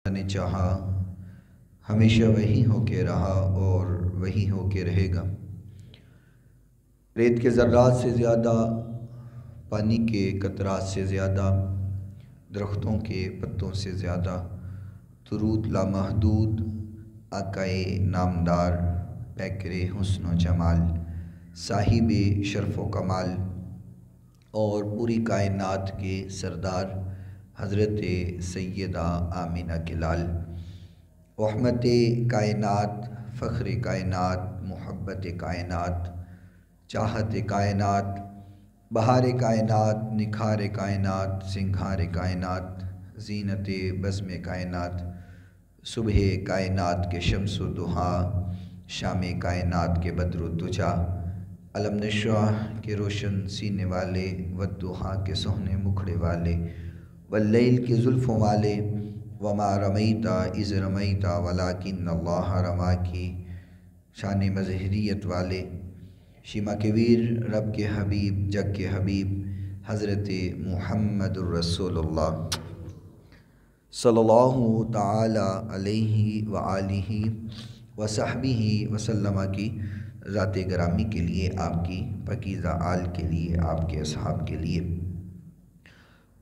نے چاہا ہمیشہ وہی ہو کے رہا اور وہی ہو کے رہے گا۔ ریت کے ذرات سے زیادہ، پانی کے قطرات سے زیادہ، درختوں کے پتوں سے زیادہ درود لامحدود آقائے نامدار، پیکر حسن و جمال، صاحب شرف و کمال اور پوری کائنات کے سردار حضرت سیدہ آمینہ کے لال، رحمت کائنات، فخر کائنات، محبت کائنات، چاہت کائنات، بہار کائنات، نکھار کائنات، سنگھار کائنات، زینت بزم کائنات، صبح کائنات کے شمس و ضحیٰ، شام کائنات کے بدر و دجا، علم نشرح کے روشن سینے والے، والضحیٰ کے سہنے مکھڑے والے، واللیل کے زلفوں والے، وما رمیت اذ رمیت ولکن اللہ رما کی شان مظہریت والے، شیما کے ویر، رب کے حبیب، جگ کے حبیب، حضرت محمد الرسول اللہ صلی اللہ تعالی علیہ وآلہ وصحبہ وسلم کی ذات گرامی کے لیے، آپ کی پاکیزہ آل کے لیے، آپ کے اصحاب کے لیے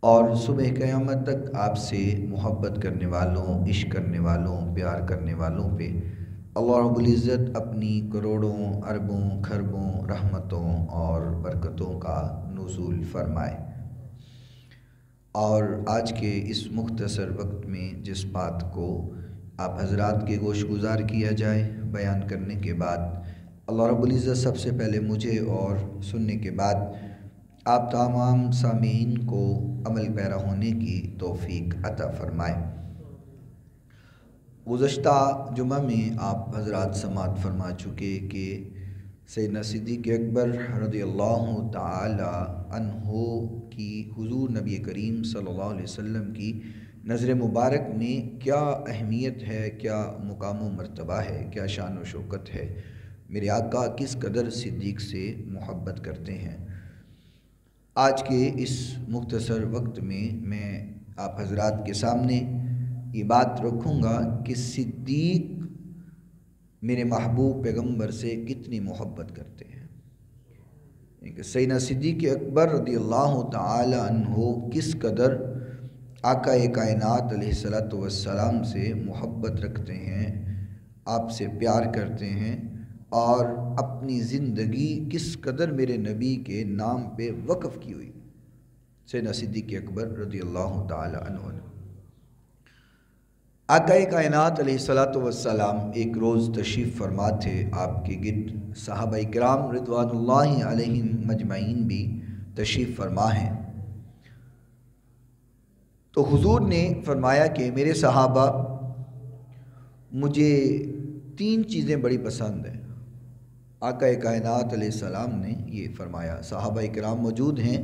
اور صبح قیامت تک آپ سے محبت کرنے والوں، عشق کرنے والوں، پیار کرنے والوں پہ اللہ رب العزت اپنی کروڑوں اربوں کھربوں رحمتوں اور برکتوں کا نزول فرمائے۔ اور آج کے اس مختصر وقت میں جس بات کو آپ حضرات کے گوش گزار کیا جائے، بیان کرنے کے بعد اللہ رب العزت سب سے پہلے مجھے اور سننے کے بعد آپ تمام سامعین کو عمل پیرا ہونے کی توفیق عطا فرمائے۔ گزشتہ جمعہ میں آپ حضرات سماعت فرما چکے کہ سیدنا صدیق اکبر رضی اللہ تعالی عنہ کی حضور نبی کریم صلی اللہ علیہ وسلم کی نظر مبارک میں کیا اہمیت ہے، کیا مقام و مرتبہ ہے، کیا شان و شوکت ہے، میرے آقا کس قدر صدیق سے محبت کرتے ہیں۔ آج کے اس مختصر وقت میں آپ حضرات کے سامنے یہ بات رکھوں گا کہ صدیق میرے محبوب پیغمبر سے کتنی محبت کرتے ہیں، کہ سیدنا صدیق اکبر رضی اللہ تعالی عنہ کس قدر آقا کائنات علیہ السلام سے محبت رکھتے ہیں، آپ سے پیار کرتے ہیں اور اپنی زندگی کس قدر میرے نبی کے نام پہ وقف کی ہوئی سیدنا صدیق اکبر رضی اللہ تعالی عنہ۔ آقا کائنات علیہ السلام ایک روز تشریف فرما تھے، آپ کے گرد صحابہ کرام رضوان اللہ علیہم مجمعین بھی تشریف فرما ہیں۔ تو حضور نے فرمایا کہ میرے صحابہ، مجھے 3 چیزیں بڑی پسند ہیں۔ آقا کائنات علیہ السلام نے یہ فرمایا، صحابہ کرام موجود ہیں،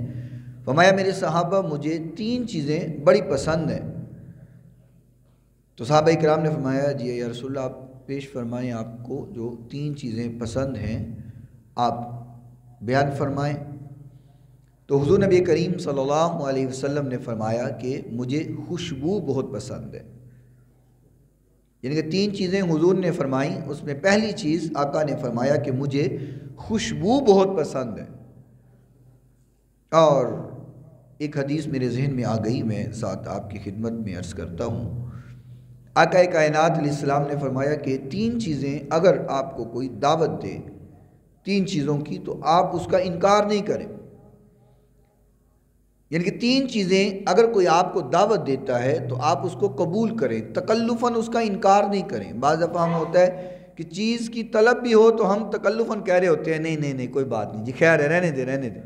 فرمایا میرے صحابہ مجھے 3 چیزیں بڑی پسند ہیں۔ تو صحابہ کرام نے فرمایا جی یا رسول اللہ، آپ پیش فرمائیں، آپ کو جو 3 چیزیں پسند ہیں آپ بیان فرمائیں۔ تو حضور نبی کریم صلی اللہ علیہ وسلم نے فرمایا کہ مجھے خوشبو بہت پسند ہے۔ یعنی کہ 3 چیزیں حضور نے فرمائیں، اس میں پہلی چیز آقا نے فرمایا کہ مجھے خوشبو بہت پسند ہے۔ اور ایک حدیث میرے ذہن میں آ گئی، میں ساتھ آپ کی خدمت میں عرض کرتا ہوں۔ آقا کائنات علیہ السلام نے فرمایا کہ 3 چیزیں اگر آپ کو کوئی دعوت دے 3 چیزوں کی تو آپ اس کا انکار نہیں کریں۔ یعنی کہ 3 چیزیں اگر کوئی آپ کو دعوت دیتا ہے تو آپ اس کو قبول کریں، تکلفاً اس کا انکار نہیں کریں۔ بعض دفعہ ہم ہوتا ہے کہ چیز کی طلب بھی ہو تو ہم تکلفاً کہہ رہے ہوتے ہیں نہیں کوئی بات نہیں جی، خیر ہے، رہنے دیں۔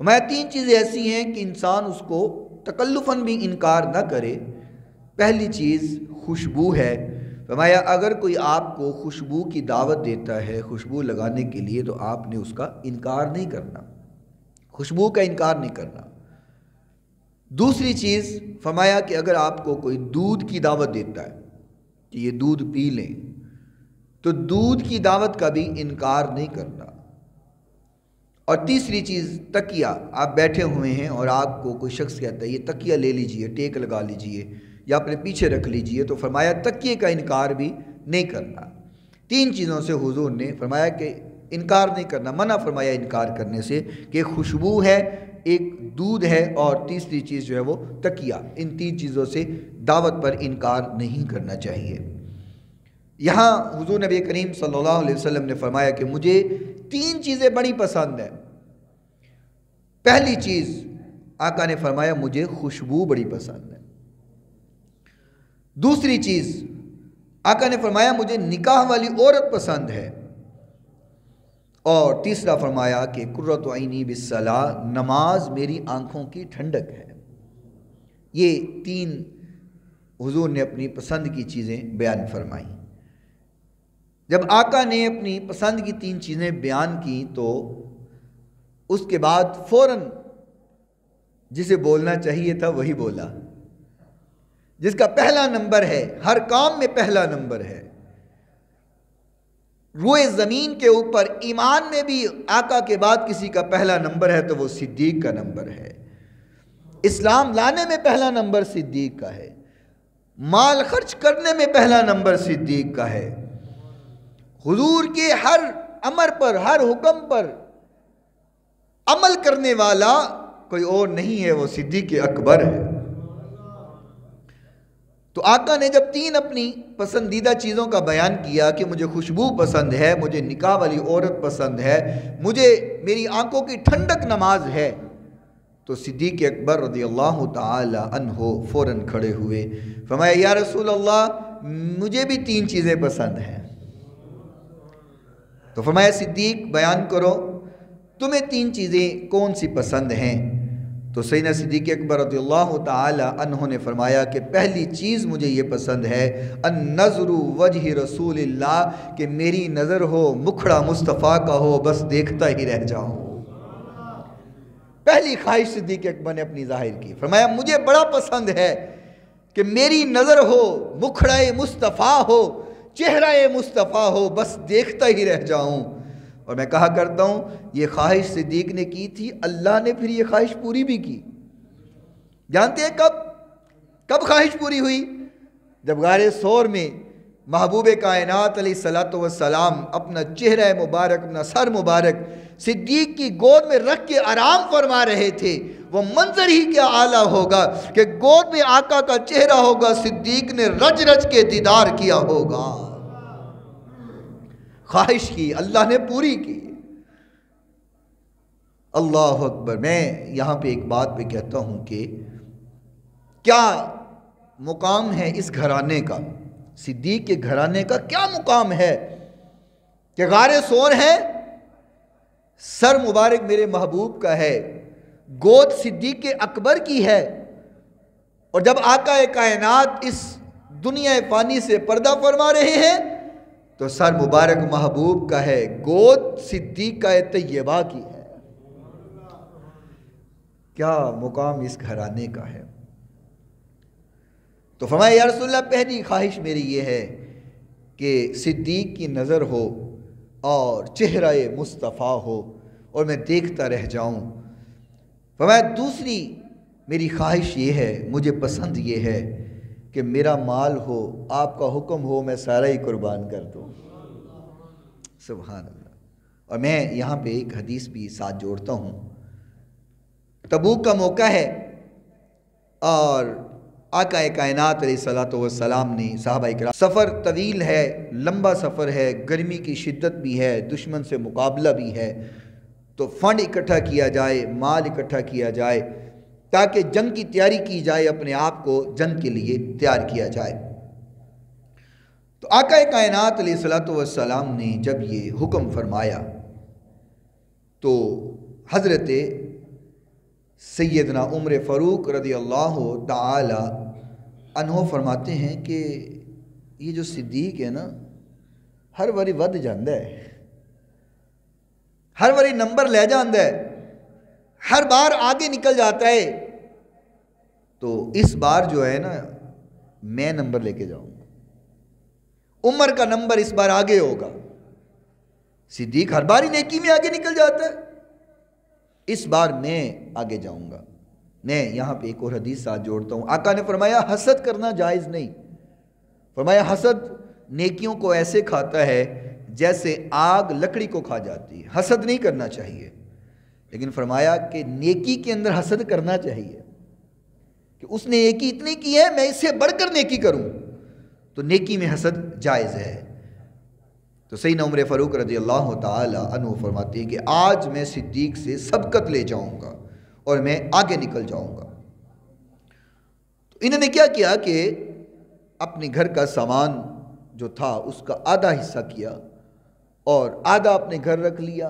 ہمیں 3 چیزیں ایسی ہیں کہ انسان اس کو تکلفاً بھی انکار نہ کرے۔ پہلی چیز خوشبو ہے۔ فرمایا اگر کوئی آپ کو خوشبو کی دعوت دیتا ہے، خوشبو لگانے کے لیے، تو آپ نے اس کا انکار نہیں کرنا، خوشبو کا انکار نہیں کرنا۔ دوسری چیز فرمایا کہ اگر آپ کو کوئی دودھ کی دعوت دیتا ہے کہ یہ دودھ پی لیں، تو دودھ کی دعوت کا بھی انکار نہیں کرنا۔ اور تیسری چیز تکیہ، آپ بیٹھے ہوئے ہیں اور آپ کو کوئی شخص کہتا ہے یہ تکیہ لے لیجئے، ٹیک لگا لیجئے، یا اپنے پیچھے رکھ لیجئے، تو فرمایا تکیے کا انکار بھی نہیں کرنا۔ 3 چیزوں سے حضور نے فرمایا کہ انکار نہیں کرنا، منع فرمایا انکار کرنے سے، کہ خوشبو ہے، ایک دودھ ہے، اور تیسری چیز جو ہے وہ تکیہ۔ ان 3 چیزوں سے دعوت پر انکار نہیں کرنا چاہیے۔ یہاں حضور نبی کریم صلی اللہ علیہ وسلم نے فرمایا کہ مجھے 3 چیزیں بڑی پسند ہیں۔ پہلی چیز آقا نے فرمایا مجھے خوشبو بڑی پسند ہے۔ دوسری چیز آقا نے فرمایا مجھے نکاح والی عورت پسند ہے۔ اور تیسرا فرمایا کہ قرۃ عینی بالصلاۃ، نماز میری آنکھوں کی ٹھنڈک ہے۔ یہ 3 حضور نے اپنی پسند کی چیزیں بیان فرمائیں۔ جب آقا نے اپنی پسند کی 3 چیزیں بیان کی تو اس کے بعد فوراً جسے بولنا چاہیے تھا وہی بولا، جس کا پہلا نمبر ہے، ہر کام میں پہلا نمبر ہے۔ روئے زمین کے اوپر ایمان میں بھی آقا کے بعد کسی کا پہلا نمبر ہے تو وہ صدیق کا نمبر ہے۔ اسلام لانے میں پہلا نمبر صدیق کا ہے، مال خرچ کرنے میں پہلا نمبر صدیق کا ہے، حضور کے ہر امر پر، ہر حکم پر عمل کرنے والا کوئی اور نہیں ہے، وہ صدیق اکبر ہے۔ تو آقا نے جب 3 اپنی پسندیدہ چیزوں کا بیان کیا کہ مجھے خوشبو پسند ہے، مجھے نکاح والی عورت پسند ہے، مجھے میری آنکھوں کی ٹھنڈک نماز ہے، تو صدیق اکبر رضی اللہ تعالی عنہ فوراً کھڑے ہوئے، فرمایا یا رسول اللہ مجھے بھی 3 چیزیں پسند ہیں۔ تو فرمایا صدیق بیان کرو تمہیں 3 چیزیں کون سی پسند ہیں؟ تو سیدنا صدیق اکبر رضی اللہ تعالی عنہ نے فرمایا کہ پہلی چیز مجھے یہ پسند ہے النظر وجہ رسول اللہ، کہ میری نظر ہو مکھڑا مصطفیٰ کا ہو، بس دیکھتا ہی رہ جاؤں۔ پہلی خواہش صدیق اکبر نے اپنی ظاہر کی، فرمایا مجھے بڑا پسند ہے کہ میری نظر ہو مکھڑا مصطفیٰ ہو، چہرہ مصطفیٰ ہو، بس دیکھتا ہی رہ جاؤں۔ اور میں کہا کرتا ہوں یہ خواہش صدیق نے کی تھی، اللہ نے پھر یہ خواہش پوری بھی کی۔ جانتے ہیں کب خواہش پوری ہوئی؟ جب غار ثور میں محبوب کائنات علیہ السلام اپنا چہرہ مبارک، اپنا سر مبارک صدیق کی گود میں رکھ کے آرام فرما رہے تھے، وہ منظر ہی کیا اعلیٰ ہوگا کہ گود میں آقا کا چہرہ ہوگا، صدیق نے رج رج کے دیدار کیا ہوگا۔ خواہش کی، اللہ نے پوری کی۔ اللہ اکبر۔ میں یہاں پہ ایک بات پہ کہتا ہوں کہ کیا مقام ہے اس گھرانے کا، صدیق کے گھرانے کا کیا مقام ہے کہ غار ثور ہے، سر مبارک میرے محبوب کا ہے، گود صدیق اکبر کی ہے، اور جب آقا کائنات اس دنیا فانی سے پردہ فرما رہے ہیں تو سر مبارک محبوب کا ہے، گود صدیق کا طیبہ کی ہے۔ کیا مقام اس گھرانے کا ہے۔ تو فرمایا یا رسول اللہ پہلی خواہش میری یہ ہے کہ صدیق کی نظر ہو اور چہرہ مصطفیٰ ہو اور میں دیکھتا رہ جاؤں۔ فرمایا دوسری میری خواہش یہ ہے، مجھے پسند یہ ہے کہ میرا مال ہو، آپ کا حکم ہو، میں سارا ہی قربان کر دوں۔ سبحان اللہ۔ اور میں یہاں پہ ایک حدیث بھی ساتھ جوڑتا ہوں۔ تبوک کا موقع ہے اور آقا کائنات علیہ السلام نے صحابہ کرام، سفر طویل ہے، لمبا سفر ہے، گرمی کی شدت بھی ہے، دشمن سے مقابلہ بھی ہے، تو فنڈ اکٹھا کیا جائے، مال اکٹھا کیا جائے تاکہ جنگ کی تیاری کی جائے، اپنے آپ کو جنگ کے لیے تیار کیا جائے۔ تو آقا کائنات علیہ السلام نے جب یہ حکم فرمایا تو حضرت سیدنا عمر فاروق رضی اللہ تعالی عنہ فرماتے ہیں کہ یہ جو صدیق ہے نا، ہر واری ود جاندہ ہے، ہر واری نمبر لے جاندہ ہے، ہر بار آگے نکل جاتا ہے، تو اس بار جو ہے نا میں نمبر لے کے جاؤں گا، عمر کا نمبر اس بار آگے ہوگا۔ صدیق ہر بار ہی نیکی میں آگے نکل جاتا ہے، اس بار میں آگے جاؤں گا۔ میں یہاں پہ ایک اور حدیث ساتھ جوڑتا ہوں. آقا نے فرمایا حسد کرنا جائز نہیں. فرمایا حسد نیکیوں کو ایسے کھاتا ہے جیسے آگ لکڑی کو کھا جاتی ہے. حسد نہیں کرنا چاہیے. لیکن فرمایا کہ نیکی کے اندر حسد کرنا چاہیے کہ اس نے نیکی اتنی کی ہے میں اس سے بڑھ کر نیکی کروں. تو نیکی میں حسد جائز ہے. تو سیدنا عمر فاروق رضی اللہ تعالی عنہ فرماتے ہیں کہ آج میں صدیق سے سبقت لے جاؤں گا اور میں آگے نکل جاؤں گا. تو انہوں نے کیا کیا کہ اپنے گھر کا سامان جو تھا اس کا آدھا حصہ کیا اور آدھا اپنے گھر رکھ لیا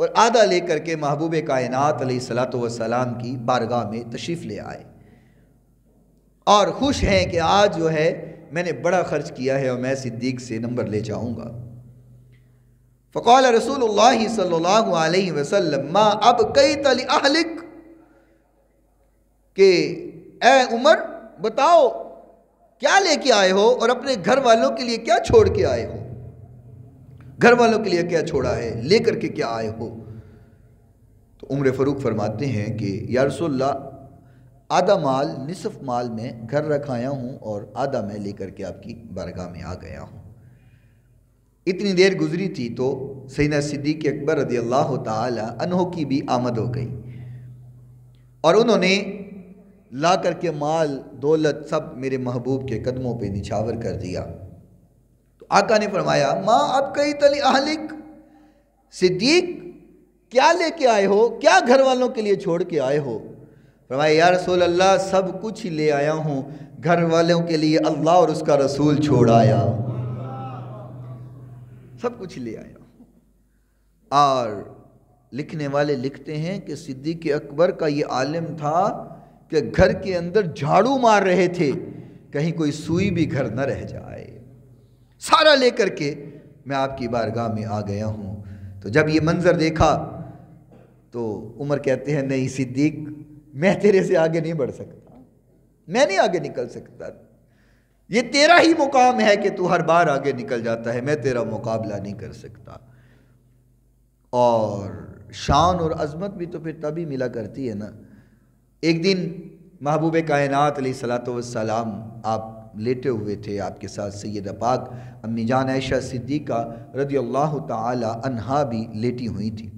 اور آدھا لے کر کے محبوب کائنات علیہ الصلوۃ والسلام کی بارگاہ میں تشریف لے آئے اور خوش ہیں کہ آج جو ہے میں نے بڑا خرچ کیا ہے اور میں صدیق سے نمبر لے جاؤں گا. فقال رسول اللہ صلی اللہ علیہ وسلم ما ابقیت لأہلک، کہ اے عمر بتاؤ کیا لے کے آئے ہو اور اپنے گھر والوں کے لیے کیا چھوڑ کے آئے ہو. گھر والوں کے لیے کیا چھوڑا ہے، لے کر کے کیا آئے ہو. تو عمر فاروق فرماتے ہیں کہ یا رسول اللہ آدھا مال نصف مال میں گھر رکھایا ہوں اور آدھا میں لے کر کے آپ کی بارگاہ میں آ گیا ہوں. اتنی دیر گزری تھی تو سیدنا صدیق اکبر رضی اللہ تعالی عنہ کی بھی آمد ہو گئی اور انہوں نے لا کر کے مال دولت سب میرے محبوب کے قدموں پہ نچھاور کر دیا. تو آقا نے فرمایا ما ابقیت لأہلک، صدیق کیا لے کے آئے ہو، کیا گھر والوں کے لیے چھوڑ کے آئے ہو. فرمایا یا رسول اللہ سب کچھ ہی لے آیا ہوں، گھر والوں کے لیے اللہ اور اس کا رسول چھوڑ آیا ہوں، سب کچھ لے آیا ہوں. اور لکھنے والے لکھتے ہیں کہ صدیق اکبر کا یہ عالم تھا کہ گھر کے اندر جھاڑو مار رہے تھے کہیں کوئی سوئی بھی گھر نہ رہ جائے. سارا لے کر کے میں آپ کی بارگاہ میں آ گیا ہوں. تو جب یہ منظر دیکھا تو عمر کہتے ہیں نہیں صدیق میں تیرے سے آگے نہیں بڑھ سکتا، میں نہیں آگے نکل سکتا. یہ تیرا ہی مقام ہے کہ تو ہر بار آگے نکل جاتا ہے، میں تیرا مقابلہ نہیں کر سکتا. اور شان اور عظمت بھی تو پھر تبھی ملا کرتی ہے نا. ایک دن محبوب کائنات علیہ الصلوۃ والسلام آپ لیٹے ہوئے تھے، آپ کے ساتھ سیدہ پاک امی جان عائشہ صدیقہ رضی اللہ تعالی عنہا بھی لیٹی ہوئی تھی.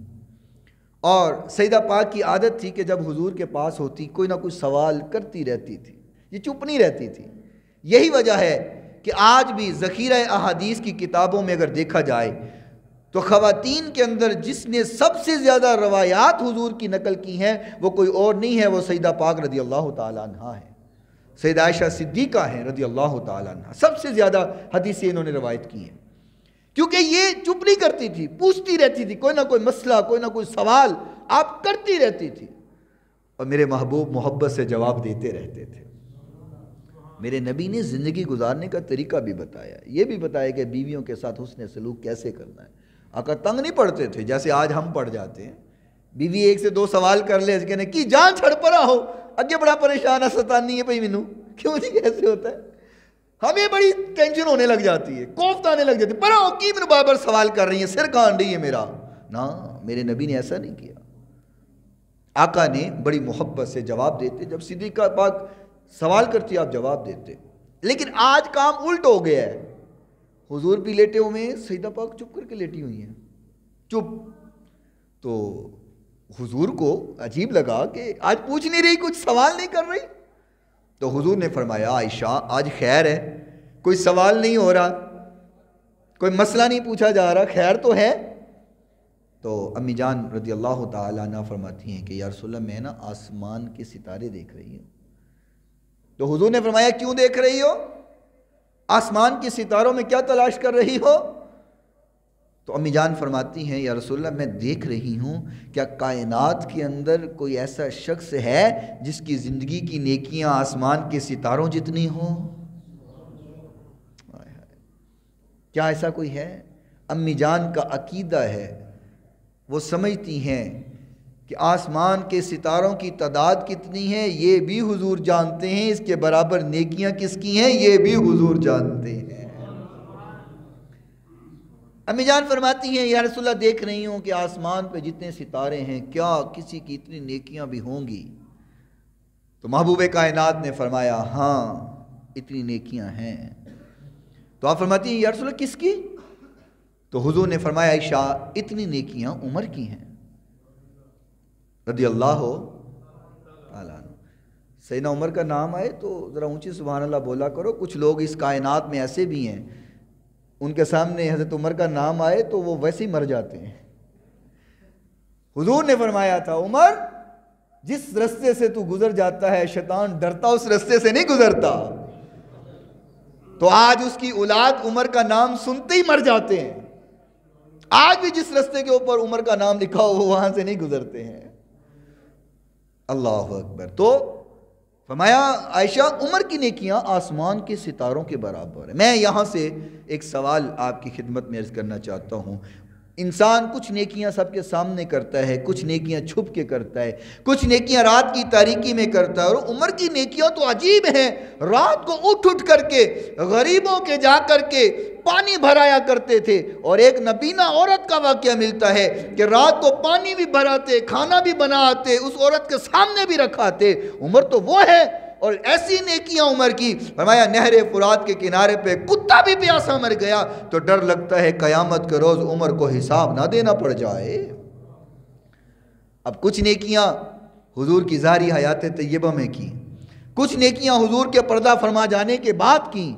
اور سیدہ پاک کی عادت تھی کہ جب حضور کے پاس ہوتی کوئی نہ کوئی سوال کرتی رہتی تھی، یہ چپ نہیں رہتی تھی. یہی وجہ ہے کہ آج بھی ذخیرہ احادیث کی کتابوں میں اگر دیکھا جائے تو خواتین کے اندر جس نے سب سے زیادہ روایات حضور کی نقل کی ہیں وہ کوئی اور نہیں ہے، وہ سیدہ پاک رضی اللہ تعالی عنہا ہے. سیدہ عائشہ صدیقہ ہیں رضی اللہ تعالی عنہا، سب سے زیادہ حدیثیں انہوں نے روایت کی ہیں کیونکہ یہ چپ نہیں کرتی تھی، پوچھتی رہتی تھی، کوئی نہ کوئی مسئلہ کوئی نہ کوئی سوال آپ کرتی رہتی تھی اور میرے محبوب محبت سے جواب دیتے رہتے تھے. میرے نبی نے زندگی گزارنے کا طریقہ بھی بتایا، یہ بھی بتایا کہ بیویوں کے ساتھ حسن سلوک کیسے کرنا ہے. آقا تنگ نہیں پڑتے تھے جیسے آج ہم پڑ جاتے ہیں. بیوی ایک سے دو سوال کر لے کہنے کی جان چھڑ پڑا ہو اگے بڑا پریشان ہے ستانی ہے بھائی مینوں کیوں جی کیسے ہوتا ہے، ہمیں بڑی ٹینشن ہونے لگ جاتی ہے، کوفت آنے لگ جاتی ہے، پر کی میرے بار بار سوال کر رہی ہیں، سر کھان رہی ہے میرا. نا میرے نبی نے ایسا نہیں کیا. آقا نے بڑی محبت سے جواب دیتے، جب صدیقہ پاک سوال کرتی آپ جواب دیتے. لیکن آج کام الٹ ہو گیا ہے، حضور بھی لیٹے ہوئے ہیں، سیدہ پاک چپ کر کے لیٹی ہوئی ہیں، چپ. تو حضور کو عجیب لگا کہ آج پوچھ نہیں رہی، کچھ سوال نہیں کر رہی. تو حضور نے فرمایا عائشہ آج خیر ہے، کوئی سوال نہیں ہو رہا، کوئی مسئلہ نہیں پوچھا جا رہا، خیر تو ہے. تو امی جان رضی اللہ تعالیٰ عنہ فرماتی ہیں کہ یا رسول اللہ میں نا آسمان کے ستارے دیکھ رہی ہوں. تو حضور نے فرمایا کیوں دیکھ رہی ہو، آسمان کے ستاروں میں کیا تلاش کر رہی ہو. تو امی جان فرماتی ہیں یا رسول اللہ میں دیکھ رہی ہوں کیا کائنات کے اندر کوئی ایسا شخص ہے جس کی زندگی کی نیکیاں آسمان کے ستاروں جتنی ہوں. کیا ایسا کوئی ہے؟ امی جان کا عقیدہ ہے، وہ سمجھتی ہیں کہ آسمان کے ستاروں کی تعداد کتنی ہے یہ بھی حضور جانتے ہیں، اس کے برابر نیکیاں کس کی ہیں یہ بھی حضور جانتے ہیں. امی جان فرماتی ہیں یا رسول اللہ دیکھ رہی ہوں کہ آسمان پہ جتنے ستارے ہیں کیا کسی کی اتنی نیکیاں بھی ہوں گی. تو محبوب کائنات نے فرمایا ہاں اتنی نیکیاں ہیں. تو آپ فرماتی ہیں یا رسول اللہ کس کی؟ تو حضور نے فرمایا عائشہ اتنی نیکیاں عمر کی ہیں رضی اللہ تعالیٰ عنہ. سیدنا عمر کا نام آئے تو ذرا اونچی سبحان اللہ بولا کرو. کچھ لوگ اس کائنات میں ایسے بھی ہیں ان کے سامنے حضرت عمر کا نام آئے تو وہ ویسے ہی مر جاتے ہیں. حضور نے فرمایا تھا عمر جس رستے سے تو گزر جاتا ہے شیطان ڈرتا اس رستے سے نہیں گزرتا. تو آج اس کی اولاد عمر کا نام سنتے ہی مر جاتے ہیں. آج بھی جس رستے کے اوپر عمر کا نام لکھا ہو وہاں سے نہیں گزرتے ہیں. اللہ اکبر. تو فرمایا عائشہ عمر کی نیکیاں آسمان کے ستاروں کے برابر ہے. میں یہاں سے ایک سوال آپ کی خدمت میں عرض کرنا چاہتا ہوں. انسان کچھ نیکیاں سب کے سامنے کرتا ہے, کچھ نیکیاں چھپ کے کرتا ہے, کچھ نیکیاں رات کی تاریکی میں کرتا ہے. اور عمر کی نیکیاں تو عجیب ہیں. رات کو اٹھ کر کے غریبوں کے جا کر کے پانی بھرایا کرتے تھے. اور ایک نبینا عورت کا واقعہ ملتا ہے کہ رات کو پانی بھی بھراتے, کھانا بھی بناتے, اس عورت کے سامنے بھی رکھاتے. عمر تو وہ ہے. اور ایسی نیکیاں عمر کی. فرمایا نہر فرات کے کنارے پہ کتا بھی پیاسا مر گیا تو ڈر لگتا ہے قیامت کے روز عمر کو حساب نہ دینا پڑ جائے. اب کچھ نیکیاں حضور کی ظاہری حیات طیبہ میں کی, کچھ نیکیاں حضور کے پردہ فرما جانے کے بعد کی,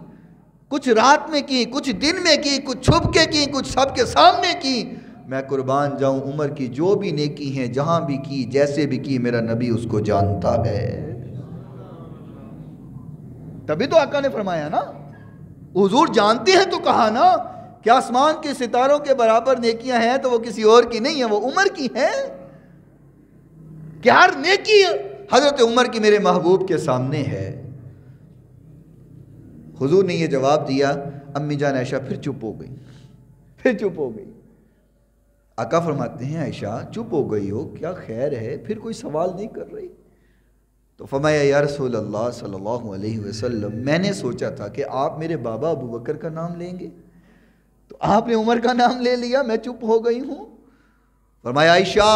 کچھ رات میں کی, کچھ دن میں کی, کچھ چھپ کے کی, کچھ سب کے سامنے کی. میں قربان جاؤں عمر کی جو بھی نیکی ہیں جہاں بھی کی جیسے بھی کی میرا نبی اس کو جانتا ہے. تبھی تو آقا نے فرمایا نا حضور جانتے ہیں تو کہا نا کہ آسمان کے ستاروں کے برابر نیکیاں ہیں تو وہ کسی اور کی نہیں ہیں, وہ عمر کی ہیں. کہ ہر نیکی حضرت عمر کی میرے محبوب کے سامنے ہے. حضور نے یہ جواب دیا. امی جان عائشہ پھر چپ ہو گئی. آقا فرماتے ہیں عائشہ چپ ہو گئی ہو, کیا خیر ہے, پھر کوئی سوال نہیں کر رہی؟ تو فرمایا یا رسول اللہ صلی اللہ علیہ وسلم میں نے سوچا تھا کہ آپ میرے بابا ابو بکر کا نام لیں گے تو آپ نے عمر کا نام لے لیا, میں چپ ہو گئی ہوں. فرمایا عائشہ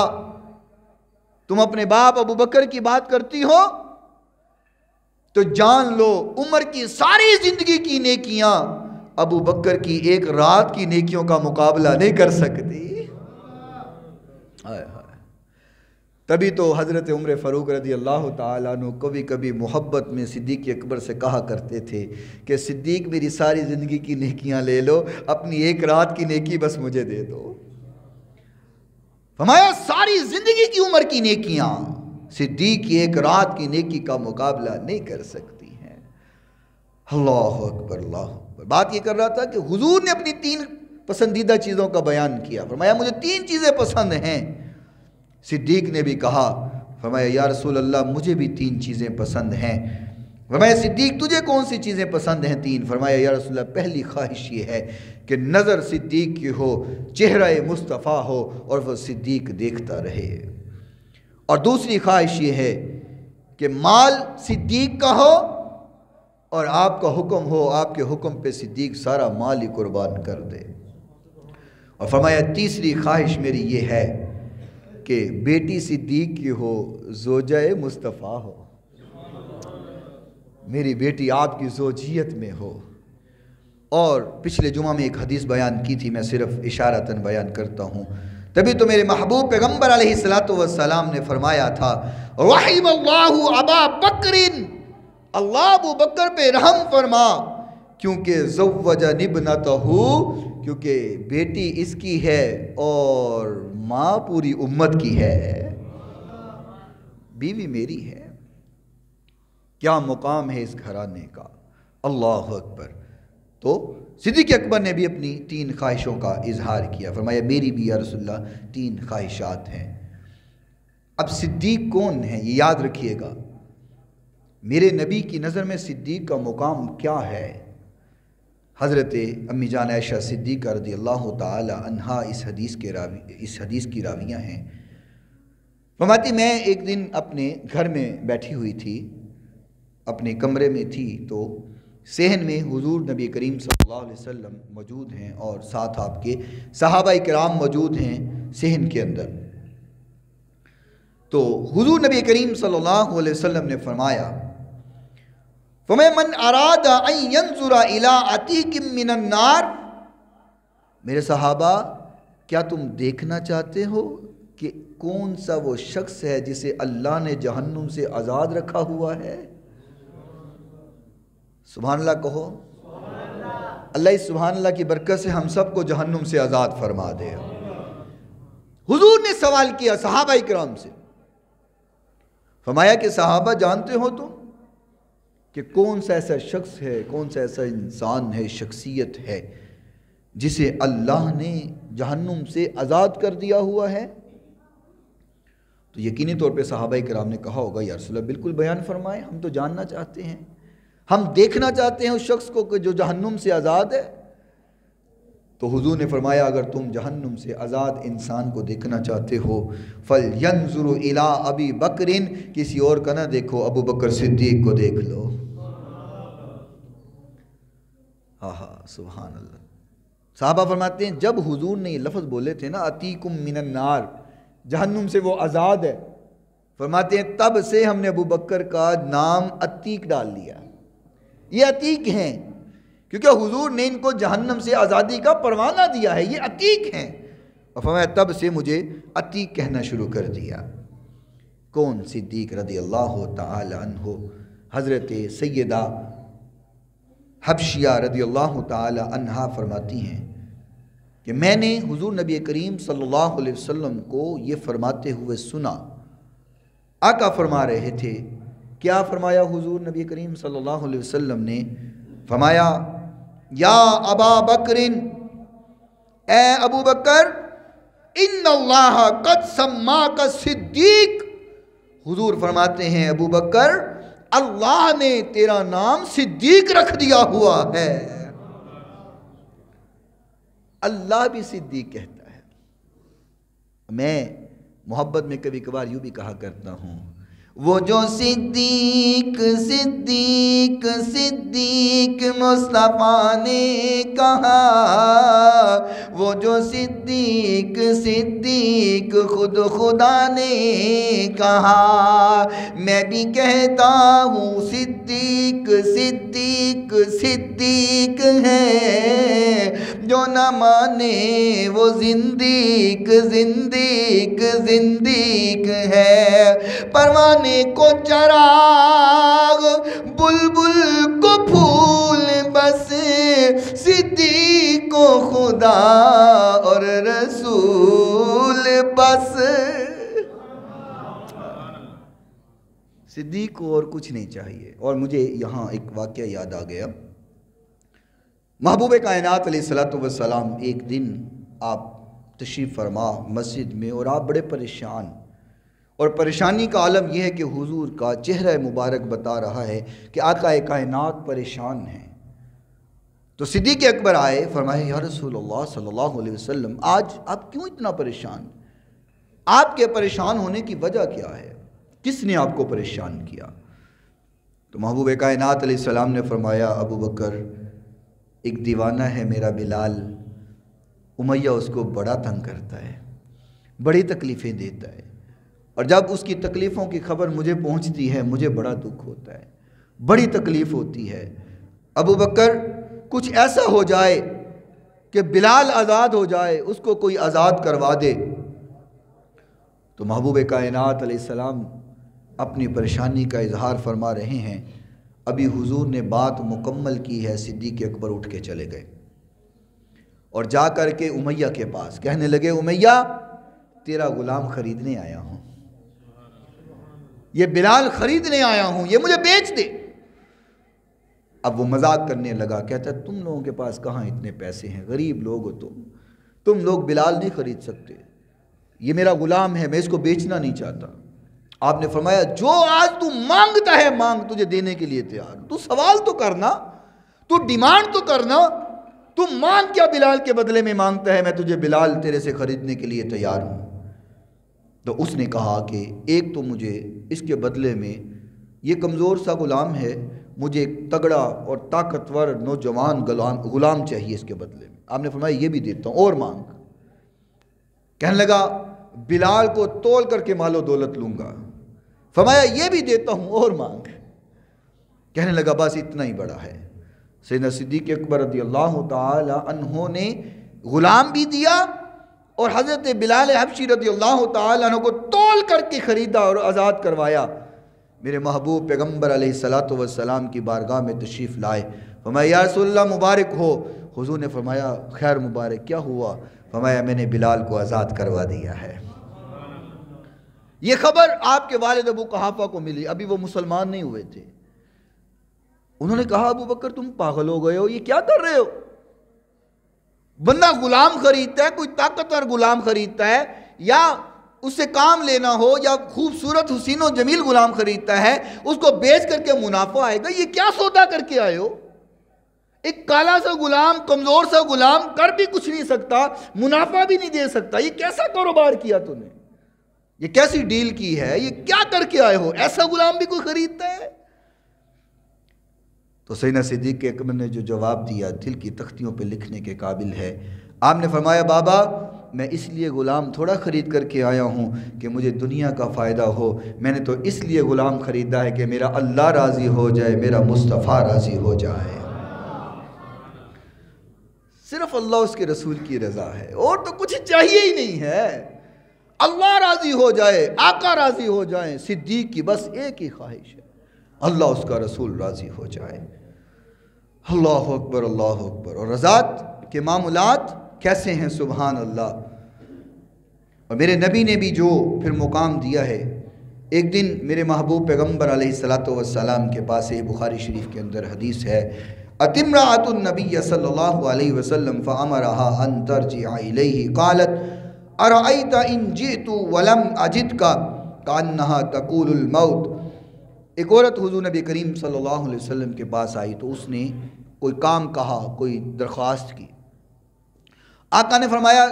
تم اپنے باپ ابو بکر کی بات کرتی ہو تو جان لو عمر کی ساری زندگی کی نیکیاں ابو بکر کی ایک رات کی نیکیوں کا مقابلہ نہیں کر سکتی. تبھی تو حضرت عمر فاروق رضی اللہ تعالیٰ عنہ کبھی کبھی محبت میں صدیق اکبر سے کہا کرتے تھے کہ صدیق میری ساری زندگی کی نیکیاں لے لو, اپنی ایک رات کی نیکی بس مجھے دے دو. فرمایا ساری زندگی کی عمر کی نیکیاں صدیق کی ایک رات کی نیکی کا مقابلہ نہیں کر سکتی ہیں. اللہ اکبر اللہ اکبر. بات یہ کر رہا تھا کہ حضور نے اپنی 3 پسندیدہ چیزوں کا بیان کیا. فرمایا مجھے 3 چیزیں پسند ہیں. صدیق نے بھی کہا, فرمایا یا رسول اللہ مجھے بھی 3 چیزیں پسند ہیں. فرمایا صدیق تجھے کون سی چیزیں پسند ہیں 3؟ فرمایا یا رسول اللہ پہلی خواہش یہ ہے کہ نظر صدیق کی ہو, چہرہ مصطفیٰ ہو اور وہ صدیق دیکھتا رہے. اور دوسری خواہش یہ ہے کہ مال صدیق کا ہو اور آپ کا حکم ہو, آپ کے حکم پہ صدیق سارا مال ہی قربان کر دے. اور فرمایا تیسری خواہش میری یہ ہے کہ بیٹی صدیق کی ہو, زوجہ مصطفیٰ ہو, میری بیٹی آپ کی زوجیت میں ہو. اور پچھلے جمعہ میں ایک حدیث بیان کی تھی, میں صرف اشارتاً بیان کرتا ہوں. تبھی تو میرے محبوب پیغمبر علیہ السلام نے فرمایا تھا رحم اللہ ابا بکر, اللہ ابو بکر پہ رحم فرما کیونکہ زوج ابنتہ, کیونکہ بیٹی اس کی ہے اور ماں پوری امت کی ہے, بیوی میری ہے. کیا مقام ہے اس گھرانے کا, اللہ اکبر. تو صدیق اکبر نے بھی اپنی 3 خواہشوں کا اظہار کیا. فرمایا میری بھی یا رسول اللہ 3 خواہشات ہیں. اب صدیق کون ہیں یہ یاد رکھیے گا. میرے نبی کی نظر میں صدیق کا مقام کیا ہے. حضرت امی جان عائشہ صدیقہ رضی اللہ تعالی عنہا اس حدیث کی راویہ ہیں. فرماتی میں ایک دن اپنے گھر میں بیٹھی ہوئی تھی, اپنے کمرے میں تھی, تو صحن میں حضور نبی کریم صلی اللہ علیہ وسلم موجود ہیں اور ساتھ آپ کے صحابہ کرام موجود ہیں صحن کے اندر. تو تو حضور نبی کریم صلی اللہ علیہ وسلم نے فرمایا فَمَن أَرَادَ أَن يَنظُرَ إِلَىٰ عَتِيقٍ مِّنَ النَّارِ، میرے صحابہ کیا تم دیکھنا چاہتے ہو کہ کون سا وہ شخص ہے جسے اللہ نے جہنم سے آزاد رکھا ہوا ہے؟ سبحان اللہ کہو۔ اللہ اس سبحان اللہ کی برکت سے ہم سب کو جہنم سے آزاد فرما دے۔ حضور نے سوال کیا صحابہ کرام سے، فرمایا کہ صحابہ جانتے ہو تم کہ کون سا ایسا شخص ہے، کون سا ایسا انسان ہے، شخصیت ہے جسے اللہ نے جہنم سے آزاد کر دیا ہوا ہے؟ تو یقینی طور پہ صحابہ کرام نے کہا ہوگا یا رسول اللہ بالکل بیان فرمائیں، ہم تو جاننا چاہتے ہیں، ہم دیکھنا چاہتے ہیں اس شخص کو کہ جو جہنم سے آزاد ہے۔ تو حضور نے فرمایا اگر تم جہنم سے آزاد انسان کو دیکھنا چاہتے ہو فَلْيَنْظُرُ إِلَىٰ أَبِي بَكْرٍ، کسی اور کا نہ دیکھو، ابو بکر صدیق کو دیکھ لو۔ سبحان اللہ۔ صحابہ فرماتے ہیں جب حضور نے یہ لفظ بولے تھے نا عَتِيقٌ مِّنَ النَّارِ، جہنم سے وہ آزاد ہے، فرماتے ہیں تب سے ہم نے ابو بکر کا نام عتیق ڈال لیا۔ یہ عتیق ہیں کیونکہ حضور نے ان کو جہنم سے آزادی کا پروانہ دیا ہے، یہ عتیق ہیں، اور فرمایا تب سے مجھے عتیق کہنا شروع کر دیا۔ کون؟ صدیق رضی اللہ تعالی عنہ، حضرت سیدہ حبشیہ رضی اللہ تعالی عنہا فرماتی ہیں کہ میں نے حضور نبی کریم صلی اللہ علیہ وسلم کو یہ فرماتے ہوئے سنا۔ آقا فرما رہے تھے، کیا فرمایا حضور نبی کریم صلی اللہ علیہ وسلم نے؟ فرمایا یا ابا بکر، اے ابو بکر، ان اللہ قد سماک صدیق، حضور فرماتے ہیں ابو بکر اللہ نے تیرا نام صدیق رکھ دیا ہوا ہے۔ اللہ بھی صدیق کہتا ہے۔ میں محبت میں کبھی کبھار یوں بھی کہا کرتا ہوں، وہ جو صدیق صدیق صدیق مصطفیٰ نے کہا، وہ جو صدیق صدیق خود خدا نے کہا، میں بھی کہتا ہوں صدیق صدیق صدیق ہے، جو نہ مانے وہ زندیق زندیق زندیق ہے۔ پروانے کو چراغ بلبل کو پھول، بس صدیق کو خدا اور رسول بس۔ صدیق کو اور کچھ نہیں چاہیے۔ اور مجھے یہاں ایک واقعہ یاد آ گیا، محبوب کائنات علیہ السلام ایک دن آپ تشریف فرما مسجد میں، اور آپ بڑے پریشان، اور پریشانی کا عالم یہ ہے کہ حضور کا چہرہ مبارک بتا رہا ہے کہ آقا کائنات پریشان ہیں۔ تو صدیق اکبر آئے، فرمائے یا رسول اللہ صلی اللہ علیہ وسلم آج آپ کیوں اتنا پریشان؟ آپ کے پریشان ہونے کی وجہ کیا ہے؟ کس نے آپ کو پریشان کیا؟ تو محبوب کائنات علیہ السلام نے فرمایا ابو بکر، ایک دیوانہ ہے میرا بلال، امیہ اس کو بڑا تنگ کرتا ہے، بڑی تکلیفیں دیتا ہے، اور جب اس کی تکلیفوں کی خبر مجھے پہنچتی ہے مجھے بڑا دکھ ہوتا ہے، بڑی تکلیف ہوتی ہے۔ ابو بکر کچھ ایسا ہو جائے کہ بلال آزاد ہو جائے، اس کو کوئی آزاد کروا دے۔ تو محبوب کائنات علیہ السلام اپنی پریشانی کا اظہار فرما رہے ہیں، ابھی حضور نے بات مکمل کی ہے، صدیق اکبر اٹھ کے چلے گئے اور جا کر کے امیہ کے پاس کہنے لگے امیہ تیرا غلام خریدنے آیا ہوں، یہ بلال خریدنے آیا ہوں، یہ مجھے بیچ دے۔ اب وہ مذاق کرنے لگا، کہتا ہے تم لوگوں کے پاس کہاں اتنے پیسے ہیں، غریب لوگ ہو تم لوگ بلال نہیں خرید سکتے، یہ میرا غلام ہے، میں اس کو بیچنا نہیں چاہتا۔ آپ نے فرمایا جو آج تو مانگتا ہے مانگ، تجھے دینے کے لیے تیار، تو سوال تو کرنا، تو ڈیمانڈ تو کرنا، تو مانگ کیا بلال کے بدلے میں مانگتا ہے؟ میں تجھے بلال تیرے سے خریدنے کے لیے تیار ہوں۔ تو اس نے کہا کہ ایک تو مجھے اس کے بدلے میں، یہ کمزور سا غلام ہے، مجھے ایک تگڑا اور طاقتور نوجوان غلام چاہیے اس کے بدلے میں۔ آپ نے فرمایا یہ بھی دیتا ہوں، اور مانگ۔ کہنے لگا بلال کو تول کر کے مال و دولت لوں گا۔ فرمایا یہ بھی دیتا ہوں اور مانگ۔ کہنے لگا بس اتنا ہی بڑا ہے۔ سیدنا صدیق اکبر رضی اللہ تعالی عنہ نے غلام بھی دیا اور حضرت بلال حبشی رضی اللہ تعالی عنہ کو تول کر کے خریدا اور آزاد کروایا۔ میرے محبوب پیغمبر علیہ السلام کی بارگاہ میں تشریف لائے۔ فرمایا یا رسول اللہ مبارک ہو۔ حضور نے فرمایا خیر مبارک، کیا ہوا؟ فرمایا میں نے بلال کو آزاد کروا دیا ہے۔ یہ خبر آپ کے والد ابو قحافہ کو ملی، ابھی وہ مسلمان نہیں ہوئے تھے۔ انہوں نے کہا ابو بکر تم پاگل ہو گئے ہو، یہ کیا کر رہے ہو؟ بندہ غلام خریدتا ہے، کوئی طاقتور غلام خریدتا ہے، یا اس سے کام لینا ہو، یا خوبصورت حسین و جمیل غلام خریدتا ہے، اس کو بیچ کر کے منافع آئے گا۔ یہ کیا سودا کر کے آئے ہو؟ ایک کالا سا غلام، کمزور سا غلام، کر بھی کچھ نہیں سکتا، منافع بھی نہیں دے سکتا، یہ کیسا کاروبار کیا تم نے؟ یہ کیسی ڈیل کی ہے؟ یہ کیا کر کے آئے ہو؟ ایسا غلام بھی کوئی خریدتا ہے؟ تو سیدنا صدیق اکبر نے جو جواب دیا دل کی تختیوں پہ لکھنے کے قابل ہے۔ آپ نے فرمایا بابا میں اس لیے غلام تھوڑا خرید کر کے آیا ہوں کہ مجھے دنیا کا فائدہ ہو، میں نے تو اس لیے غلام خریدا ہے کہ میرا اللہ راضی ہو جائے، میرا مصطفیٰ راضی ہو جائے۔ صرف اللہ اس کے رسول کی رضا ہے، اور تو کچھ چاہیے ہی نہیں ہے۔ اللہ راضی ہو جائے، آقا راضی ہو جائیں، صدیق کی بس ایک ہی خواہش ہے، اللہ اس کا رسول راضی ہو جائے۔ اللہ اکبر اللہ اکبر۔ اور رضات کے معاملات کیسے ہیں سبحان اللہ۔ اور میرے نبی نے بھی جو پھر مقام دیا ہے، ایک دن میرے محبوب پیغمبر علیہ السلام کے پاس بخاری شریف کے اندر حدیث ہے، اتمرأۃ النبی صلی اللہ علیہ وسلم فامرها ان ترجع الیہ قالت ارأیت ان جئت ولم اجدک کانها تقول الموت۔ ایک عورت حضور نبی کریم صلی اللہ علیہ وسلم کے پاس آئی تو اس نے کوئی کام کہا، کوئی درخواست کی۔ آقا نے فرمایا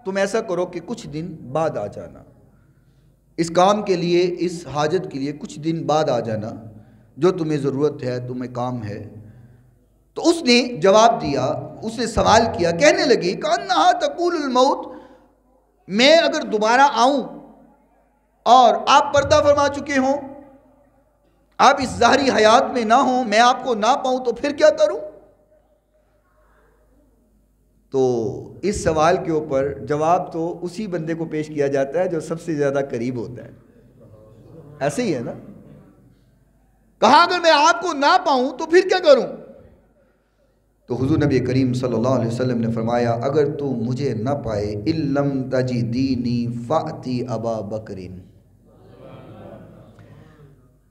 تم ایسا کرو کہ کچھ دن بعد آ جانا، اس کام کے لیے، اس حاجت کے لیے کچھ دن بعد آ جانا، جو تمہیں ضرورت ہے، تمہیں کام ہے۔ تو اس نے جواب دیا، اس نے سوال کیا، کہنے لگی کانہا تقول الموت، میں اگر دوبارہ آؤں اور آپ پردہ فرما چکے ہوں، آپ اس ظاہری حیات میں نہ ہوں، میں آپ کو نہ پاؤں تو پھر کیا کروں؟ تو اس سوال کے اوپر جواب تو اسی بندے کو پیش کیا جاتا ہے جو سب سے زیادہ قریب ہوتا ہے، ایسے ہی ہے نا۔ کہا اگر میں آپ کو نہ پاؤں تو پھر کیا کروں؟ تو حضور نبی کریم صلی اللہ علیہ وسلم نے فرمایا اگر تو مجھے نہ پائے اِن لَمْ تَجِدِینِی فَأْتِی ابا بکرٍ،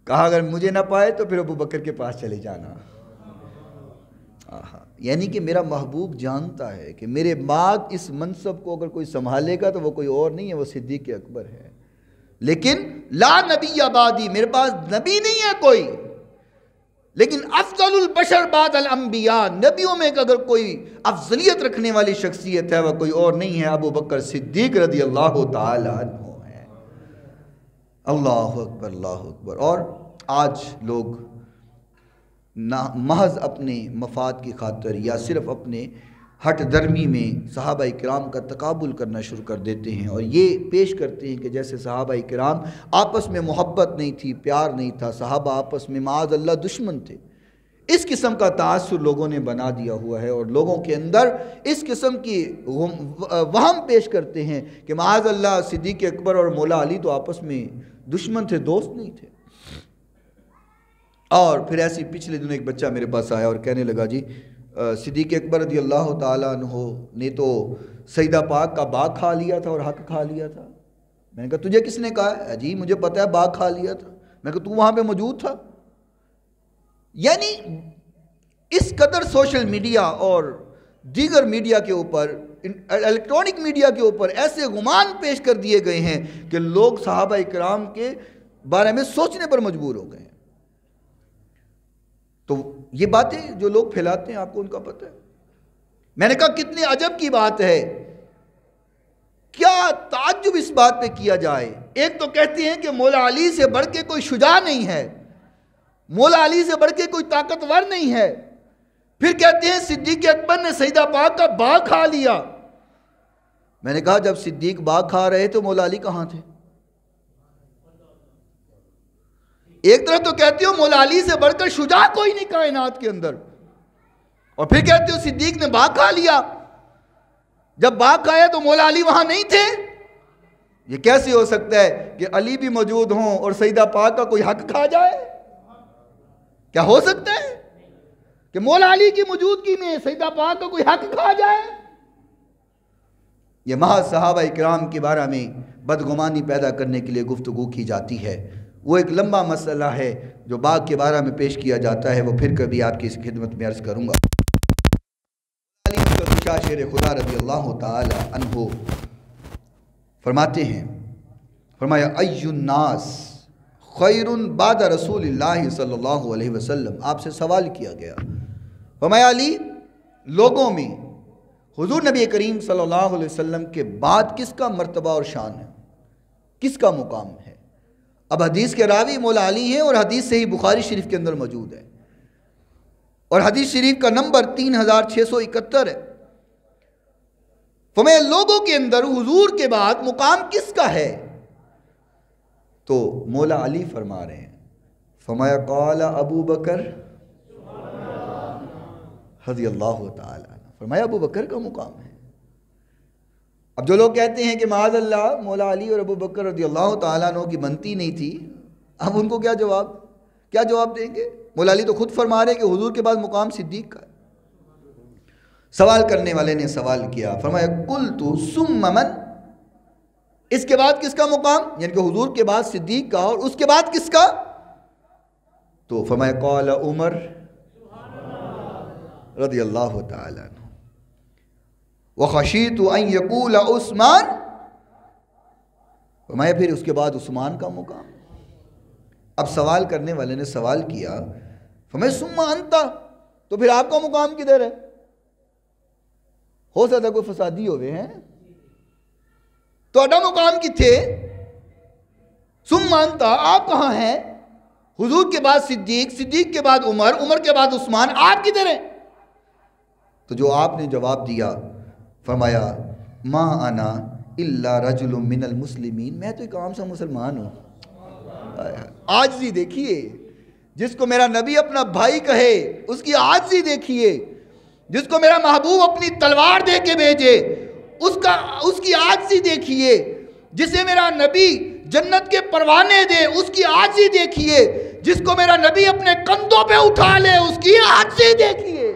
کہا اگر مجھے نہ پائے تو پھر ابو بکر کے پاس چلے جانا۔ یعنی کہ میرا محبوب جانتا ہے کہ میرے بعد اس منصب کو اگر کوئی سنبھالے گا تو وہ کوئی اور نہیں ہے، وہ صدیق اکبر ہے۔ لیکن لا نبی بعدی، میرے پاس نبی نہیں ہے کوئی، لیکن افضل البشر بعد الانبیاء، نبیوں میں اگر کوئی افضلیت رکھنے والی شخصیت ہے وہ کوئی اور نہیں ہے، ابو بکر صدیق رضی اللہ تعالی عنہ ہے۔ اللہ اکبر اللہ اکبر۔ اور آج لوگ محض اپنے مفاد کی خاطر یا صرف اپنے ہٹ درمی میں صحابہ کرام کا تقابل کرنا شروع کر دیتے ہیں، اور یہ پیش کرتے ہیں کہ جیسے صحابہ کرام آپس میں محبت نہیں تھی، پیار نہیں تھا، صحابہ آپس میں معاذ اللہ دشمن تھے۔ اس قسم کا تاثر لوگوں نے بنا دیا ہوا ہے، اور لوگوں کے اندر اس قسم کی وہم پیش کرتے ہیں کہ معاذ اللہ صدیق اکبر اور مولا علی تو آپس میں دشمن تھے، دوست نہیں تھے۔ اور پھر ایسی پچھلے دنوں ایک بچہ میرے پاس آیا اور کہنے لگا جی صدیق اکبر رضی اللہ تعالیٰ عنہ نے تو سیدہ پاک کا باغ کھا لیا تھا اور حق کھا لیا تھا۔ میں نے کہا تجھے کس نے کہا ہے؟ جی مجھے پتہ ہے باغ کھا لیا تھا۔ میں نے کہا تو وہاں پہ موجود تھا؟ یعنی اس قدر سوشل میڈیا اور دیگر میڈیا کے اوپر، الیکٹرانک میڈیا کے اوپر ایسے گمان پیش کر دیے گئے ہیں کہ لوگ صحابہ اکرام کے بارے میں سوچنے پر مجبور ہو گئے ہیں۔ تو یہ باتیں جو لوگ پھیلاتے ہیں آپ کو ان کا پتہ ہے۔ میں نے کہا کتنی عجب کی بات ہے، کیا تعجب اس بات پہ کیا جائے۔ ایک تو کہتے ہیں کہ مولا علی سے بڑھ کے کوئی شجاع نہیں ہے، مولا علی سے بڑھ کے کوئی طاقتور نہیں ہے، پھر کہتے ہیں صدیق اکبر نے سیدہ پاک کا باغ کھا لیا۔ میں نے کہا جب صدیق باغ کھا رہے تو مولا علی کہاں تھے؟ ایک طرف تو کہتے ہو مولا علی سے بڑھ کر شجاع کوئی نہیں کائنات کے اندر، اور پھر کہتے ہو صدیق نے باغ کھا لیا، جب باغ کھایا تو مولا علی وہاں نہیں تھے؟ یہ کیسے ہو سکتا ہے کہ علی بھی موجود ہوں اور سیدہ پاک کا کوئی حق کھا جائے؟ کیا ہو سکتا ہے کہ مولا علی کی موجودگی میں سیدہ پاک کا کوئی حق کھا جائے؟ یہ محض صحابہ اکرام کے بارے میں بدگمانی پیدا کرنے کے لیے گفتگو کی جاتی ہے۔ وہ ایک لمبا مسئلہ ہے جو باغ کے بارے میں پیش کیا جاتا ہے، وہ پھر کبھی آپ کی اس خدمت میں عرض کروں گا۔ شیر خدا رضی اللہ تعالی عنہ فرماتے ہیں، فرمایا ای الناس خیر بعد رسول اللہ صلی اللہ علیہ وسلم۔ آپ سے سوال کیا گیا، فرمایا علی، لوگوں میں حضور نبی کریم صلی اللہ علیہ وسلم کے بعد کس کا مرتبہ اور شان ہے، کس کا مقام ہے؟ اب حدیث کے راوی مولا علی ہیں اور حدیث صحیح بخاری شریف کے اندر موجود ہے، اور حدیث شریف کا نمبر 3671 ہے۔ فرمایا لوگوں کے اندر حضور کے بعد مقام کس کا ہے؟ تو مولا علی فرما رہے ہیں، فرمایا قال ابو بکر رضی اللہ تعالی عنہ، فرمایا ابو بکر کا مقام ہے۔ اب جو لوگ کہتے ہیں کہ معاذ اللہ مولا علی اور ابو بکر رضی اللہ تعالیٰ عنہ کی بنتی نہیں تھی، اب ان کو کیا جواب دیں گے؟ مولا علی تو خود فرما رہے کہ حضور کے بعد مقام صدیق کا ہے۔ سوال کرنے والے نے سوال کیا، فرمایا قلت ثم من، اس کے بعد کس کا مقام؟ یعنی کہ حضور کے بعد صدیق کا، اور اس کے بعد کس کا؟ تو فرمایا قال عمر رضی اللہ تعالی عنہ وخشیت ان یقول عثمان، فرمایا پھر اس کے بعد عثمان کا مقام۔ اب سوال کرنے والے نے سوال کیا، فرمایا ثم انت، تو پھر آپ کا مقام کدھر ہے؟ ہو سکتا ہے کوئی فسادی ہوئے ہیں، تو اڈا مقام کتھے؟ ثم انت، آپ کہاں ہیں؟ حضور کے بعد صدیق، صدیق کے بعد عمر، عمر کے بعد عثمان، آپ کدھر ہیں؟ تو جو آپ نے جواب دیا، فرمایا ما انا الا رجل من المسلمین، میں تو ایک عام سا مسلمان ہوں۔ عاجزی دیکھیے، جس کو میرا نبی اپنا بھائی کہے اس کی عاجزی دیکھیے، جس کو میرا محبوب اپنی تلوار دے کے بھیجے اس کی عاجزی دیکھیے، جسے میرا نبی جنت کے پروانے دے اس کی عاجزی دیکھیے، جس کو میرا نبی اپنے کندھوں پہ اٹھا لے اس کی عاجزی دیکھیے۔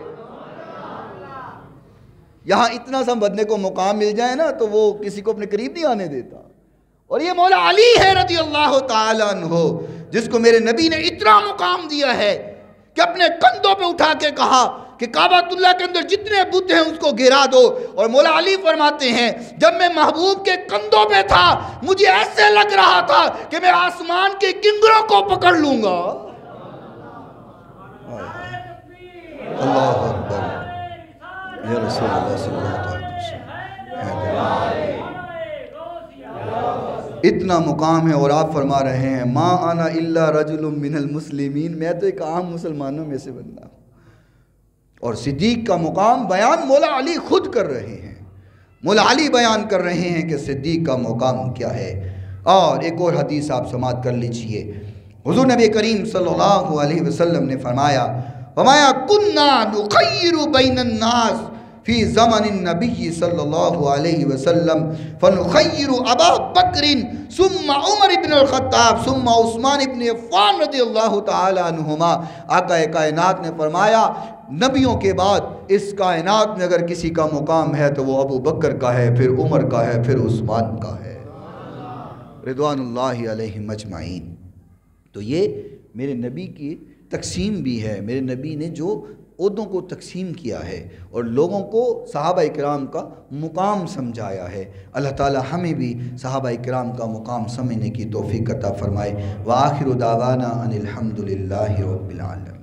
یہاں اتنا سا بندے کو مقام مل جائے نا تو وہ کسی کو اپنے قریب نہیں آنے دیتا، اور یہ مولا علی ہے رضی اللہ تعالی عنہ، جس کو میرے نبی نے اتنا مقام دیا ہے کہ اپنے کندھوں پہ اٹھا کے کہا کہ کعبۃ اللہ کے اندر جتنے بت ہیں اس کو گرا دو۔ اور مولا علی فرماتے ہیں جب میں محبوب کے کندھوں پہ تھا مجھے ایسے لگ رہا تھا کہ میں آسمان کے کنگروں کو پکڑ لوں گا۔ اللہ اکبر یا رسول اللہ صلی اللہ علیہ وسلم، اتنا مقام ہے، اور آپ فرما رہے ہیں ما انا الا رجل من المسلمین، میں تو ایک عام مسلمانوں میں سے بندہ ہوں۔ اور صدیق کا مقام بیان مولا علی خود کر رہے ہیں، مولا علی بیان کر رہے ہیں کہ صدیق کا مقام کیا ہے۔ اور ایک اور حدیث آپ سماعت کر لیجئے، حضور نبی کریم صلی اللہ علیہ وسلم نے فرمایا کننا نخیر بین الناس فی زمن النبی صلی اللہ علیہ وسلم فنخیر ابا بکر ثم عمر بن الخطاب ثم عثمان بن عفان رضی اللہ تعالی عنہما۔ آقا کائنات نے فرمایا نبیوں کے بعد اس کائنات میں اگر کسی کا مقام ہے تو وہ ابو بکر کا ہے، پھر عمر کا ہے، پھر عثمان کا ہے رضوان اللہ علیہم اجمعین۔ تو یہ میرے نبی کی تقسیم بھی ہے، میرے نبی نے جو عہدوں کو تقسیم کیا ہے اور لوگوں کو صحابہ اکرام کا مقام سمجھایا ہے۔ اللہ تعالی ہمیں بھی صحابہ اکرام کا مقام سمجھنے کی توفیق عطا فرمائے۔ وآخر دعوانا ان الحمد للہ رب العالمین۔